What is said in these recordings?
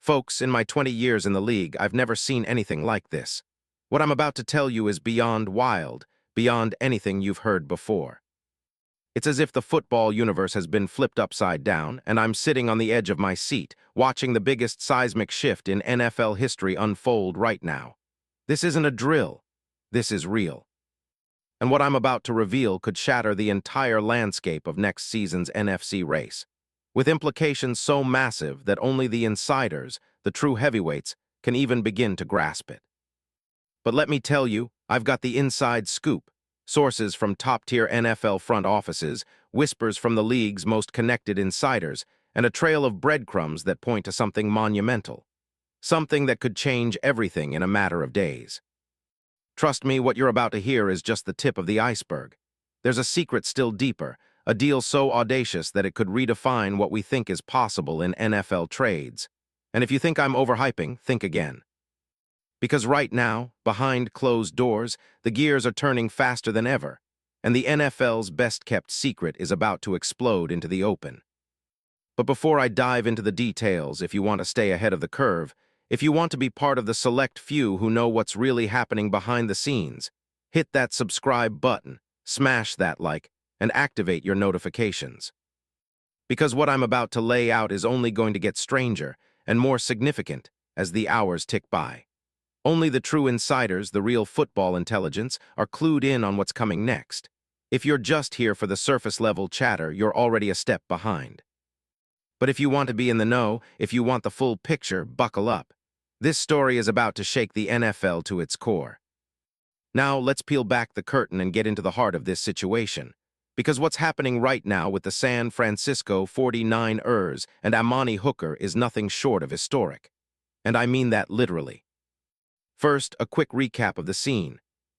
Folks, in my 20 years in the league, I've never seen anything like this. What I'm about to tell you is beyond wild, beyond anything you've heard before. It's as if the football universe has been flipped upside down, and I'm sitting on the edge of my seat, watching the biggest seismic shift in NFL history unfold right now. This isn't a drill. This is real. And what I'm about to reveal could shatter the entire landscape of next season's NFC race, with implications so massive that only the insiders, the true heavyweights, can even begin to grasp it. But let me tell you, I've got the inside scoop. Sources from top-tier NFL front offices, whispers from the league's most connected insiders, and a trail of breadcrumbs that point to something monumental. Something that could change everything in a matter of days. Trust me, what you're about to hear is just the tip of the iceberg. There's a secret still deeper, a deal so audacious that it could redefine what we think is possible in NFL trades. And if you think I'm overhyping, think again. Because right now, behind closed doors, the gears are turning faster than ever, and the NFL's best-kept secret is about to explode into the open. But before I dive into the details, if you want to stay ahead of the curve, if you want to be part of the select few who know what's really happening behind the scenes, hit that subscribe button, smash that like, and activate your notifications. Because what I'm about to lay out is only going to get stranger and more significant as the hours tick by. Only the true insiders, the real football intelligence, are clued in on what's coming next. If you're just here for the surface-level chatter, you're already a step behind. But if you want to be in the know, if you want the full picture, buckle up. This story is about to shake the NFL to its core. Now, let's peel back the curtain and get into the heart of this situation. Because what's happening right now with the San Francisco 49ers and Amani Hooker is nothing short of historic. And I mean that literally. First, a quick recap of the scene.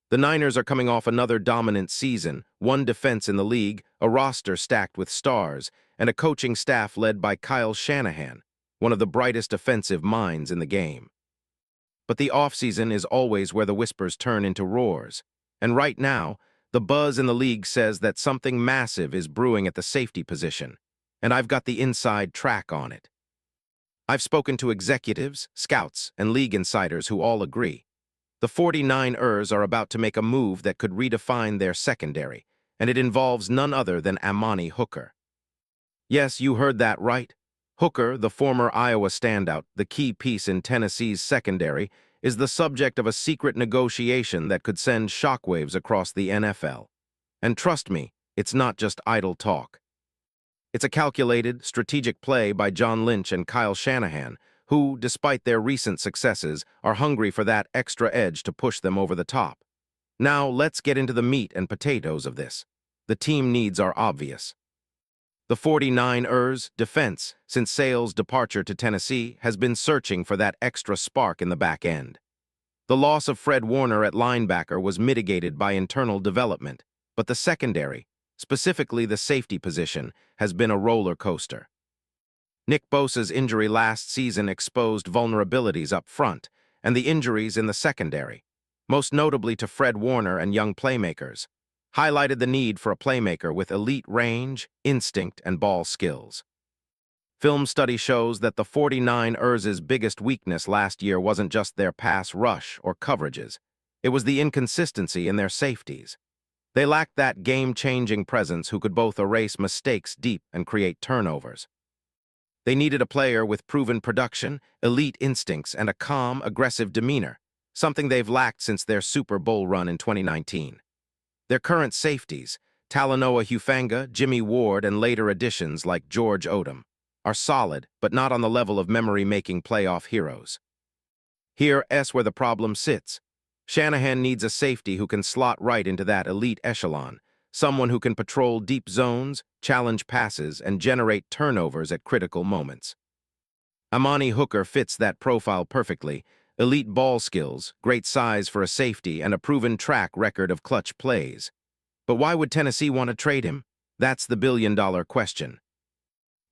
The Niners are coming off another dominant season, one defense in the league, a roster stacked with stars, and a coaching staff led by Kyle Shanahan, one of the brightest offensive minds in the game. But the offseason is always where the whispers turn into roars. And right now, the buzz in the league says that something massive is brewing at the safety position, and I've got the inside track on it. I've spoken to executives, scouts, and league insiders who all agree. The 49ers are about to make a move that could redefine their secondary, and it involves none other than Amani Hooker. Yes, you heard that right. Hooker, the former Iowa standout, the key piece in Tennessee's secondary, is the subject of a secret negotiation that could send shockwaves across the NFL. And trust me, it's not just idle talk. It's a calculated, strategic play by John Lynch and Kyle Shanahan, who, despite their recent successes, are hungry for that extra edge to push them over the top. Now, let's get into the meat and potatoes of this. The team needs are obvious. The 49ers defense, since Sale's departure to Tennessee, has been searching for that extra spark in the back end. The loss of Fred Warner at linebacker was mitigated by internal development, but the secondary, specifically the safety position, has been a roller coaster. Nick Bosa's injury last season exposed vulnerabilities up front, and the injuries in the secondary, most notably to Fred Warner and young playmakers, highlighted the need for a playmaker with elite range, instinct, and ball skills. Film study shows that the 49ers' biggest weakness last year wasn't just their pass rush or coverages. It was the inconsistency in their safeties. They lacked that game-changing presence who could both erase mistakes deep and create turnovers. They needed a player with proven production, elite instincts, and a calm, aggressive demeanor, something they've lacked since their Super Bowl run in 2019. Their current safeties, Talanoa Hufanga, Jimmy Ward, and later additions like George Odom, are solid, but not on the level of memory-making playoff heroes. Here's where the problem sits. Shanahan needs a safety who can slot right into that elite echelon, someone who can patrol deep zones, challenge passes, and generate turnovers at critical moments. Amani Hooker fits that profile perfectly: elite ball skills, great size for a safety, and a proven track record of clutch plays. But why would Tennessee want to trade him? That's the billion-dollar question.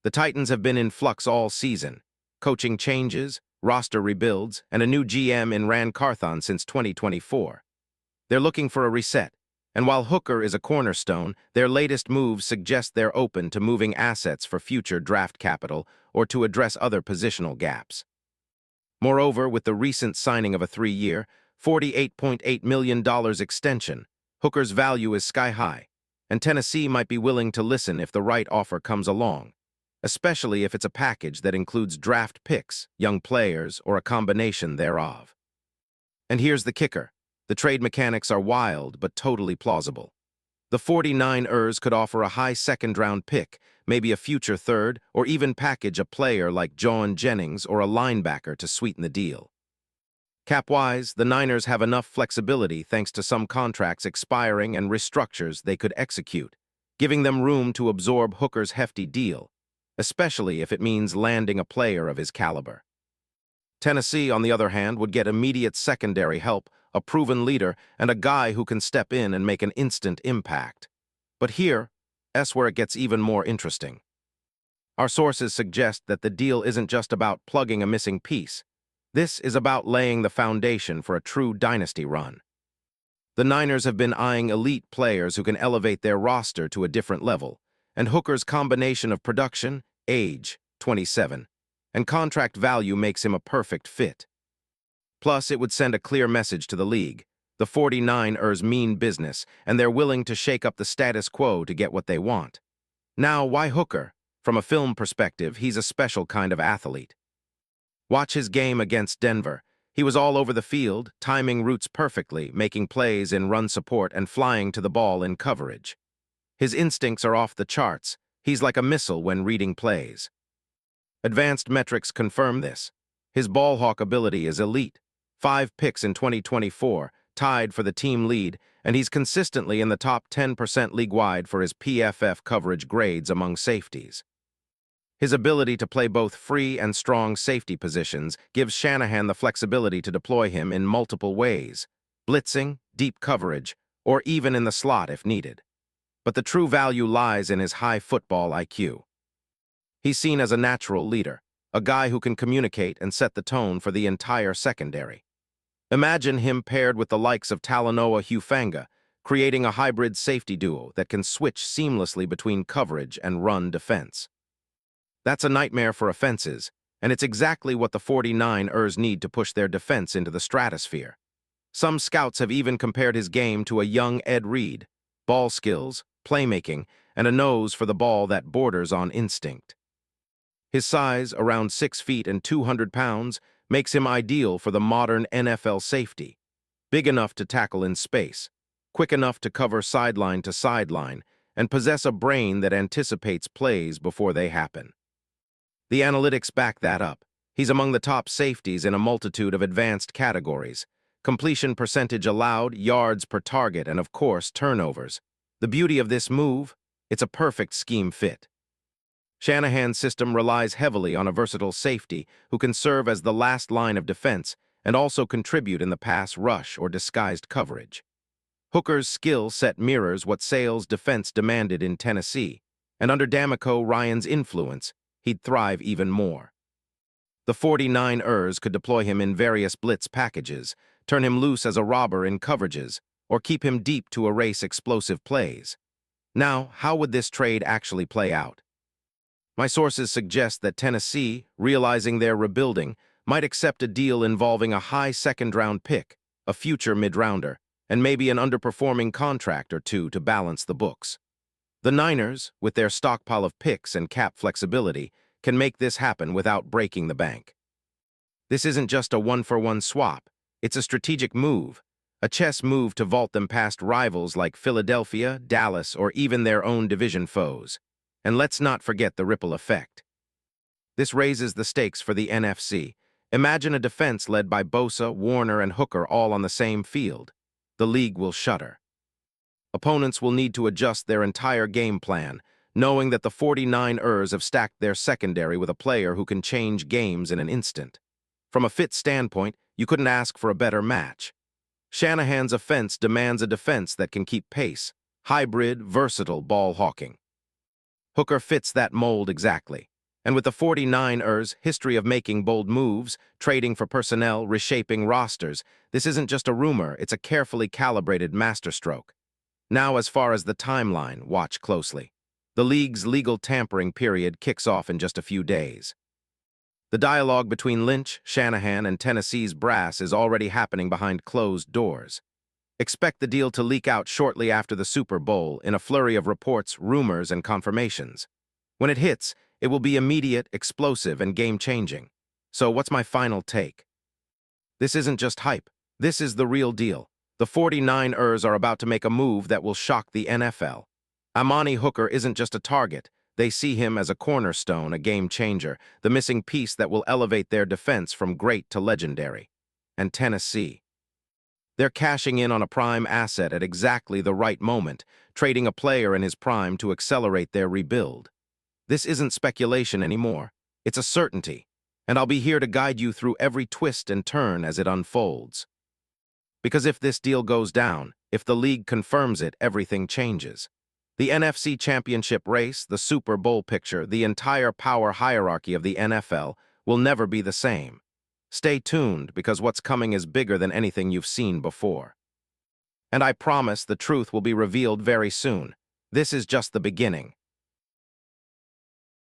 The Titans have been in flux all season. Coaching changes, roster rebuilds, and a new GM in Ran Carthon since 2024. They're looking for a reset, and while Hooker is a cornerstone, their latest moves suggest they're open to moving assets for future draft capital or to address other positional gaps. Moreover, with the recent signing of a 3-year, $48.8 million extension, Hooker's value is sky-high, and Tennessee might be willing to listen if the right offer comes along, especially if it's a package that includes draft picks, young players, or a combination thereof. And here's the kicker. The trade mechanics are wild but totally plausible. The 49ers could offer a high second-round pick, maybe a future third, or even package a player like John Jennings or a linebacker to sweeten the deal. Cap-wise, the Niners have enough flexibility thanks to some contracts expiring and restructures they could execute, giving them room to absorb Hooker's hefty deal, especially if it means landing a player of his caliber. Tennessee, on the other hand, would get immediate secondary help, a proven leader, and a guy who can step in and make an instant impact. But here's where it gets even more interesting. Our sources suggest that the deal isn't just about plugging a missing piece. This is about laying the foundation for a true dynasty run. The Niners have been eyeing elite players who can elevate their roster to a different level, and Hooker's combination of production, age, 27, and contract value makes him a perfect fit. Plus, it would send a clear message to the league. The 49ers mean business, and they're willing to shake up the status quo to get what they want. Now, why Hooker? From a film perspective, he's a special kind of athlete. Watch his game against Denver. He was all over the field, timing routes perfectly, making plays in run support and flying to the ball in coverage. His instincts are off the charts. He's like a missile when reading plays. Advanced metrics confirm this. His ball hawk ability is elite. 5 picks in 2024, tied for the team lead, and he's consistently in the top 10% league-wide for his PFF coverage grades among safeties. His ability to play both free and strong safety positions gives Shanahan the flexibility to deploy him in multiple ways, blitzing, deep coverage, or even in the slot if needed. But the true value lies in his high football IQ. He's seen as a natural leader, a guy who can communicate and set the tone for the entire secondary. Imagine him paired with the likes of Talanoa Hufanga, creating a hybrid safety duo that can switch seamlessly between coverage and run defense. That's a nightmare for offenses, and it's exactly what the 49ers need to push their defense into the stratosphere. Some scouts have even compared his game to a young Ed Reed: ball skills, playmaking, and a nose for the ball that borders on instinct. His size, around 6 feet and 200 pounds, makes him ideal for the modern NFL safety. Big enough to tackle in space, quick enough to cover sideline to sideline, and possess a brain that anticipates plays before they happen. The analytics back that up. He's among the top safeties in a multitude of advanced categories: completion percentage allowed, yards per target, and of course, turnovers. The beauty of this move? It's a perfect scheme fit. Shanahan's system relies heavily on a versatile safety who can serve as the last line of defense and also contribute in the pass rush or disguised coverage. Hooker's skill set mirrors what Sale's defense demanded in Tennessee, and under D'Amico Ryan's influence, he'd thrive even more. The 49ers could deploy him in various blitz packages, turn him loose as a robber in coverages, or keep him deep to erase explosive plays. Now, how would this trade actually play out? My sources suggest that Tennessee, realizing they're rebuilding, might accept a deal involving a high second-round pick, a future mid-rounder, and maybe an underperforming contract or two to balance the books. The Niners, with their stockpile of picks and cap flexibility, can make this happen without breaking the bank. This isn't just a one-for-one swap. It's a strategic move, a chess move to vault them past rivals like Philadelphia, Dallas, or even their own division foes. And let's not forget the ripple effect. This raises the stakes for the NFC. Imagine a defense led by Bosa, Warner, and Hooker all on the same field. The league will shudder. Opponents will need to adjust their entire game plan, knowing that the 49ers have stacked their secondary with a player who can change games in an instant. From a fit standpoint, you couldn't ask for a better match. Shanahan's offense demands a defense that can keep pace, hybrid, versatile ball hawking. Hooker fits that mold exactly. And with the 49ers' history of making bold moves, trading for personnel, reshaping rosters, this isn't just a rumor, it's a carefully calibrated masterstroke. Now, as far as the timeline, watch closely. The league's legal tampering period kicks off in just a few days. The dialogue between Lynch, Shanahan, and Tennessee's brass is already happening behind closed doors. Expect the deal to leak out shortly after the Super Bowl in a flurry of reports, rumors, and confirmations. When it hits, it will be immediate, explosive, and game-changing. So what's my final take? This isn't just hype. This is the real deal. The 49ers are about to make a move that will shock the NFL. Amani Hooker isn't just a target. They see him as a cornerstone, a game-changer, the missing piece that will elevate their defense from great to legendary. And Tennessee. They're cashing in on a prime asset at exactly the right moment, trading a player in his prime to accelerate their rebuild. This isn't speculation anymore. It's a certainty, and I'll be here to guide you through every twist and turn as it unfolds. Because if this deal goes down, if the league confirms it, everything changes. The NFC Championship race, the Super Bowl picture, the entire power hierarchy of the NFL will never be the same. Stay tuned, because what's coming is bigger than anything you've seen before. And I promise the truth will be revealed very soon. This is just the beginning.